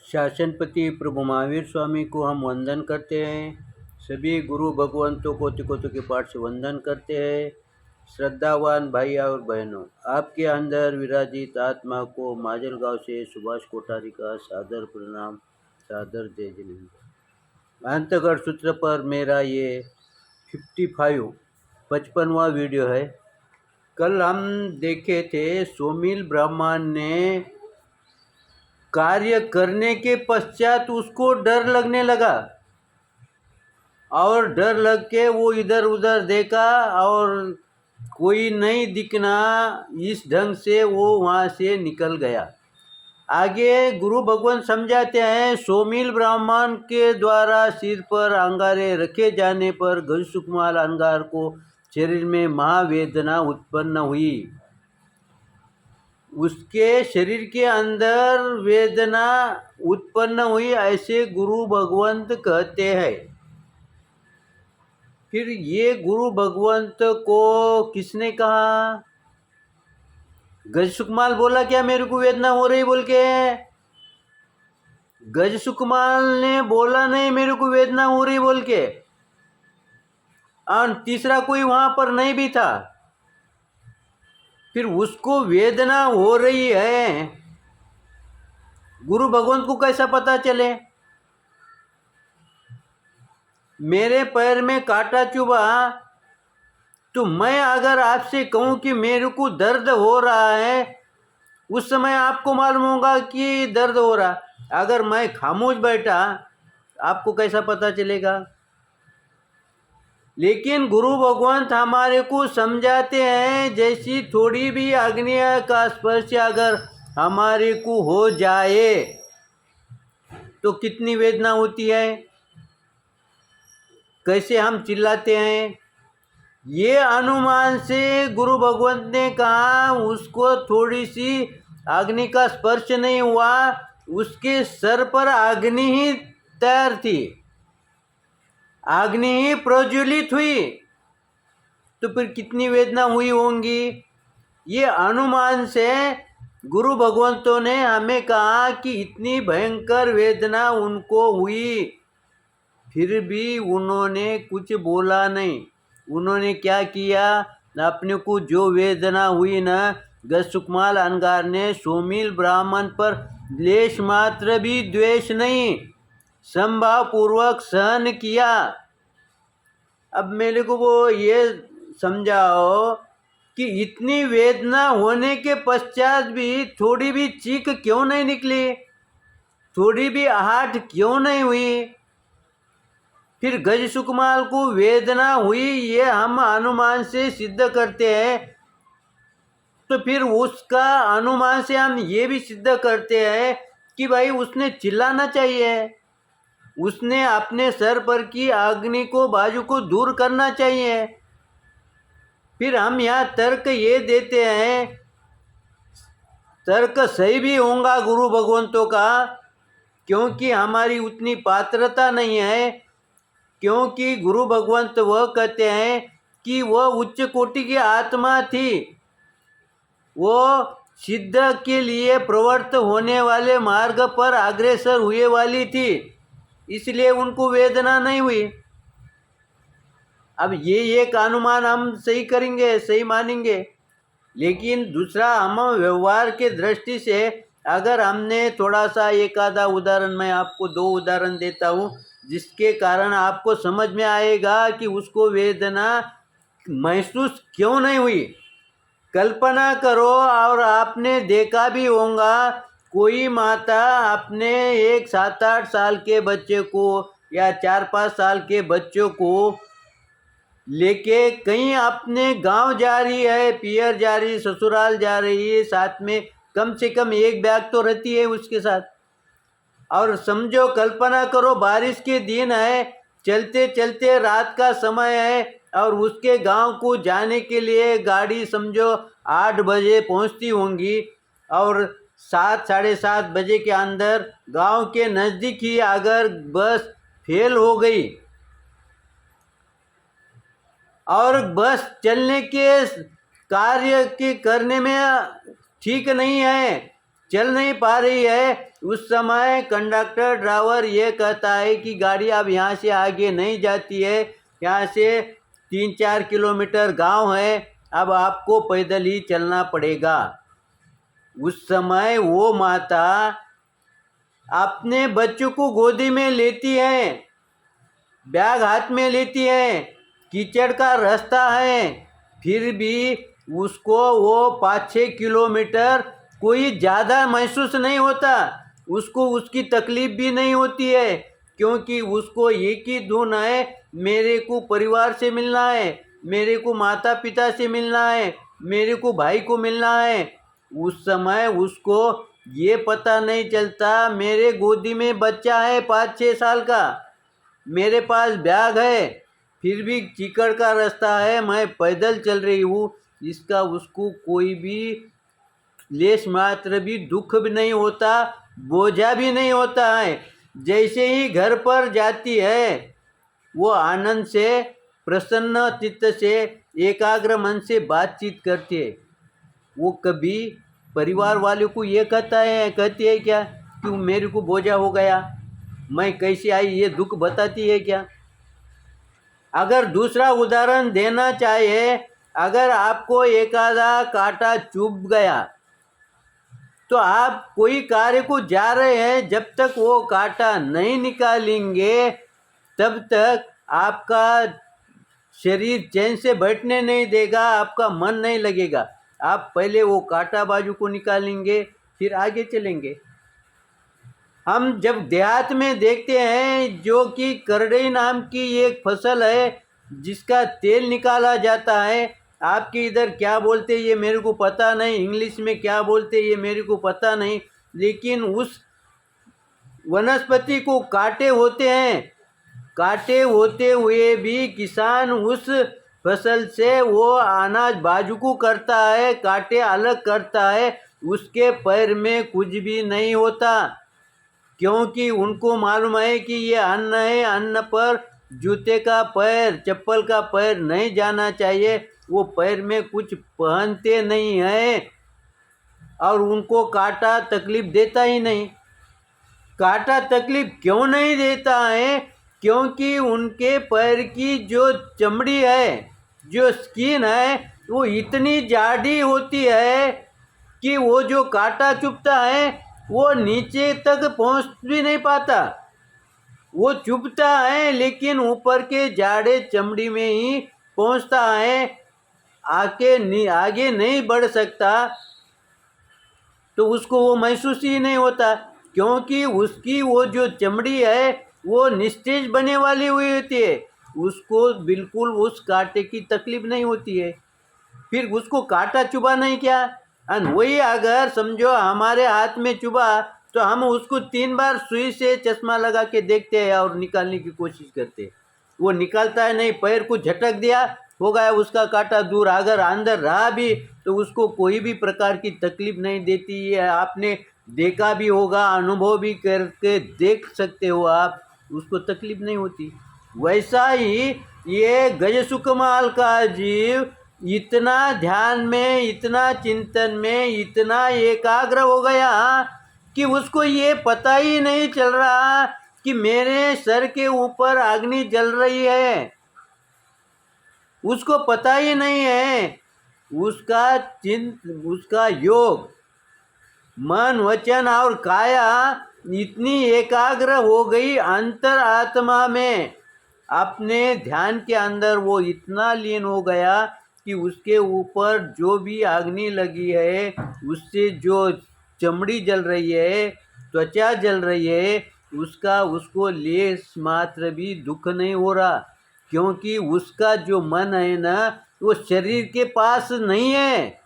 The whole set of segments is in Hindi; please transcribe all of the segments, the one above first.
शासनपति प्रभु महावीर स्वामी को हम वंदन करते हैं। सभी गुरु भगवंतों को तिकोतों के पाठ से वंदन करते हैं। श्रद्धावान भाई और बहनों, आपके अंदर विराजित आत्मा को माजलगांव से सुभाष कोठारी का सादर प्रणाम, सादर जय जिनेन्द्र। अंतगढ़ सूत्र पर मेरा ये 55वां वीडियो है। कल हम देखे थे सोमिल ब्राह्मण ने कार्य करने के पश्चात उसको डर लगने लगा और डर लग के वो इधर उधर देखा और कोई नहीं दिखना, इस ढंग से वो वहाँ से निकल गया। आगे गुरु भगवान समझाते हैं, सोमिल ब्राह्मण के द्वारा सिर पर अंगारे रखे जाने पर घनसुकमाल अंगार को शरीर में महावेदना उत्पन्न हुई। उसके शरीर के अंदर वेदना उत्पन्न हुई, ऐसे गुरु भगवंत कहते हैं। फिर ये गुरु भगवंत को किसने कहा? गजसुकमाल बोला क्या मेरे को वेदना हो रही बोल के? गजसुकमाल ने बोला नहीं मेरे को वेदना हो रही बोल के। और तीसरा कोई वहां पर नहीं भी था। फिर उसको वेदना हो रही है, गुरु भगवंत को कैसा पता चले? मेरे पैर में कांटा चुभा तो मैं अगर आपसे कहूं कि मेरे को दर्द हो रहा है, उस समय आपको मालूम होगा कि दर्द हो रहा। अगर मैं खामोश बैठा, आपको कैसा पता चलेगा? लेकिन गुरु भगवंत हमारे को समझाते हैं, जैसी थोड़ी भी अग्नि का स्पर्श अगर हमारे को हो जाए तो कितनी वेदना होती है, कैसे हम चिल्लाते हैं। ये अनुमान से गुरु भगवंत ने कहा उसको थोड़ी सी अग्नि का स्पर्श नहीं हुआ, उसके सर पर अग्नि ही तैयार थी, अग्नि ही प्रज्वलित हुई, तो फिर कितनी वेदना हुई होंगी। ये अनुमान से गुरु भगवंतों ने हमें कहा कि इतनी भयंकर वेदना उनको हुई, फिर भी उन्होंने कुछ बोला नहीं। उन्होंने क्या किया? अपने को जो वेदना हुई ना, गजसुकमाल अंगार ने सोमिल ब्राह्मण पर लेश मात्र भी द्वेष नहीं, संभाव पूर्वक सहन किया। अब मेरे को वो ये समझाओ कि इतनी वेदना होने के पश्चात भी थोड़ी भी चीख क्यों नहीं निकली, थोड़ी भी आहट क्यों नहीं हुई? फिर गजसुकमाल को वेदना हुई, ये हम अनुमान से सिद्ध करते हैं। तो फिर उसका अनुमान से हम ये भी सिद्ध करते हैं कि भाई उसने चिल्लाना चाहिए, उसने अपने सर पर की अग्नि को बाजू को दूर करना चाहिए। फिर हम यहाँ तर्क ये देते हैं, तर्क सही भी होगा गुरु भगवंतों का, क्योंकि हमारी उतनी पात्रता नहीं है। क्योंकि गुरु भगवंत वह कहते हैं कि वह उच्च कोटि की आत्मा थी, वो सिद्ध के लिए प्रवृत्त होने वाले मार्ग पर अग्रसर हुए वाली थी, इसलिए उनको वेदना नहीं हुई। अब ये एक अनुमान हम सही करेंगे, सही मानेंगे, लेकिन दूसरा हम व्यवहार के दृष्टि से अगर हमने थोड़ा सा एक आधा उदाहरण, मैं आपको 2 उदाहरण देता हूँ जिसके कारण आपको समझ में आएगा कि उसको वेदना महसूस क्यों नहीं हुई। कल्पना करो, और आपने देखा भी होगा, कोई माता अपने एक 7-8 साल के बच्चे को या 4-5 साल के बच्चों को लेके कहीं अपने गांव जा रही है, पियर जा रही, ससुराल जा रही है, साथ में कम से कम एक बैग तो रहती है उसके साथ। और समझो, कल्पना करो बारिश के दिन है, चलते चलते रात का समय है और उसके गांव को जाने के लिए गाड़ी समझो 8 बजे पहुंचती होंगी और 7-7:30 बजे के अंदर गांव के नज़दीक ही अगर बस फेल हो गई और बस चलने के कार्य के करने में ठीक नहीं है, चल नहीं पा रही है, उस समय कंडक्टर ड्राइवर ये कहता है कि गाड़ी अब यहाँ से आगे नहीं जाती है, यहाँ से 3-4 किलोमीटर गांव है, अब आपको पैदल ही चलना पड़ेगा। उस समय वो माता अपने बच्चों को गोदी में लेती है, बैग हाथ में लेती है, कीचड़ का रास्ता है, फिर भी उसको वो 5-6 किलोमीटर कोई ज़्यादा महसूस नहीं होता, उसको उसकी तकलीफ़ भी नहीं होती है, क्योंकि उसको एक ही धुन है, मेरे को परिवार से मिलना है, मेरे को माता पिता से मिलना है, मेरे को भाई को मिलना है। उस समय उसको ये पता नहीं चलता मेरे गोदी में बच्चा है 5-6 साल का, मेरे पास बैग है, फिर भी कीचड़ का रास्ता है, मैं पैदल चल रही हूँ, इसका उसको कोई भी लेश मात्र भी दुख भी नहीं होता, बोझा भी नहीं होता है। जैसे ही घर पर जाती है वो आनंद से, प्रसन्न चित्त से, एकाग्र मन से बातचीत करती है। वो कभी परिवार वालों को ये कहती है क्या कि मेरे को बोझा हो गया, मैं कैसे आई, ये दुख बताती है क्या? अगर दूसरा उदाहरण देना चाहिए, अगर आपको एकाधा कांटा चुभ गया तो आप कोई कार्य को जा रहे हैं, जब तक वो कांटा नहीं निकालेंगे तब तक आपका शरीर चैन से बैठने नहीं देगा, आपका मन नहीं लगेगा। आप पहले वो कांटा बाजू को निकालेंगे, फिर आगे चलेंगे। हम जब देहात में देखते हैं, जो कि करडई नाम की एक फसल है जिसका तेल निकाला जाता है, आपके इधर क्या बोलते ये मेरे को पता नहीं, इंग्लिश में क्या बोलते ये मेरे को पता नहीं, लेकिन उस वनस्पति को कांटे होते हैं, कांटे होते हुए भी किसान उस फसल से वो अनाज बाजू करता है, कांटे अलग करता है, उसके पैर में कुछ भी नहीं होता, क्योंकि उनको मालूम है कि ये अन्न है, अन्न पर जूते का पैर, चप्पल का पैर नहीं जाना चाहिए, वो पैर में कुछ पहनते नहीं हैं और उनको कांटा तकलीफ देता ही नहीं। कांटा तकलीफ क्यों नहीं देता है? क्योंकि उनके पैर की जो चमड़ी है, जो स्किन है, वो इतनी जाडी होती है कि वो जो कांटा चुभता है वो नीचे तक पहुंच भी नहीं पाता। वो चुभता है लेकिन ऊपर के जाड़े चमड़ी में ही पहुंचता है, आगे नहीं बढ़ सकता, तो उसको वो महसूस ही नहीं होता, क्योंकि उसकी वो जो चमड़ी है वो निस्तेज बने वाली हुई होती है, उसको बिल्कुल उस कांटे की तकलीफ नहीं होती है, फिर उसको कांटा चुभा नहीं क्या। और वही अगर समझो हमारे हाथ में चुभा तो हम उसको 3 बार सुई से चश्मा लगा के देखते हैं और निकालने की कोशिश करते हैं, वो निकालता है नहीं, पैर को झटक दिया, हो गया उसका कांटा दूर। अगर अंदर रहा भी तो उसको कोई भी प्रकार की तकलीफ नहीं देती है, आपने देखा भी होगा, अनुभव भी करके देख सकते हो आप, उसको तकलीफ नहीं होती। वैसा ही ये गजसुकमाल का जीव इतना ध्यान में, इतना चिंतन में, इतना एकाग्र हो गया कि उसको ये पता ही नहीं चल रहा कि मेरे सर के ऊपर अग्नि जल रही है, उसको पता ही नहीं है। उसका योग, मन, वचन और काया इतनी एकाग्र हो गई अंतर आत्मा में, अपने ध्यान के अंदर वो इतना लीन हो गया कि उसके ऊपर जो भी अग्नि लगी है, उससे जो चमड़ी जल रही है, त्वचा जल रही है, उसको लेस मात्र भी दुख नहीं हो रहा, क्योंकि उसका जो मन है ना वो शरीर के पास नहीं है,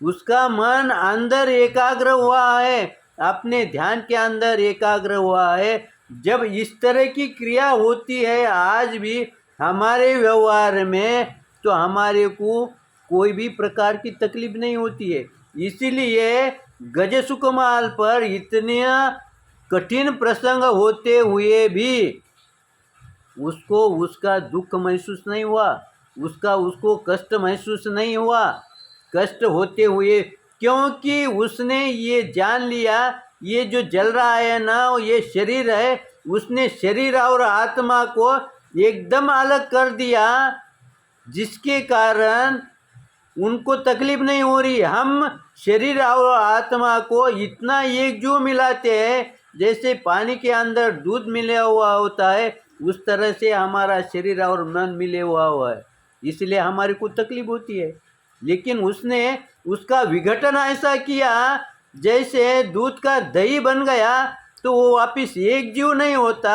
उसका मन अंदर एकाग्र हुआ है, अपने ध्यान के अंदर एकाग्र हुआ है। जब इस तरह की क्रिया होती है आज भी हमारे व्यवहार में, तो हमारे को कोई भी प्रकार की तकलीफ नहीं होती है। इसीलिए गजसुकमाल पर इतने कठिन प्रसंग होते हुए भी उसको उसका दुख महसूस नहीं हुआ, उसको कष्ट महसूस नहीं हुआ। कष्ट होते हुए क्योंकि उसने ये जान लिया ये जो जल रहा है ना ये शरीर है। उसने शरीर और आत्मा को एकदम अलग कर दिया, जिसके कारण उनको तकलीफ नहीं हो रही। हम शरीर और आत्मा को इतना एक जो मिलाते हैं, जैसे पानी के अंदर दूध मिला हुआ होता है, उस तरह से हमारा शरीर और मन मिले हुआ है, इसलिए हमारी को तकलीफ होती है। लेकिन उसने उसका विघटन ऐसा किया जैसे दूध का दही बन गया तो वो वापिस एक जीव नहीं होता,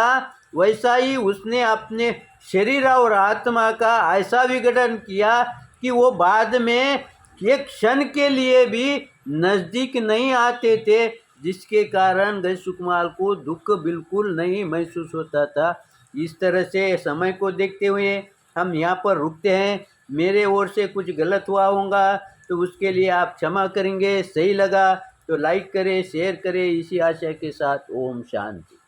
वैसा ही उसने अपने शरीर और आत्मा का ऐसा विघटन किया कि वो बाद में एक क्षण के लिए भी नज़दीक नहीं आते थे, जिसके कारण गज सुकमाल को दुख बिल्कुल नहीं महसूस होता था। इस तरह से समय को देखते हुए हम यहाँ पर रुकते हैं। मेरे ओर से कुछ गलत हुआ होगा तो उसके लिए आप क्षमा करेंगे। सही लगा तो लाइक करें, शेयर करें, इसी आशा के साथ ओम शांति।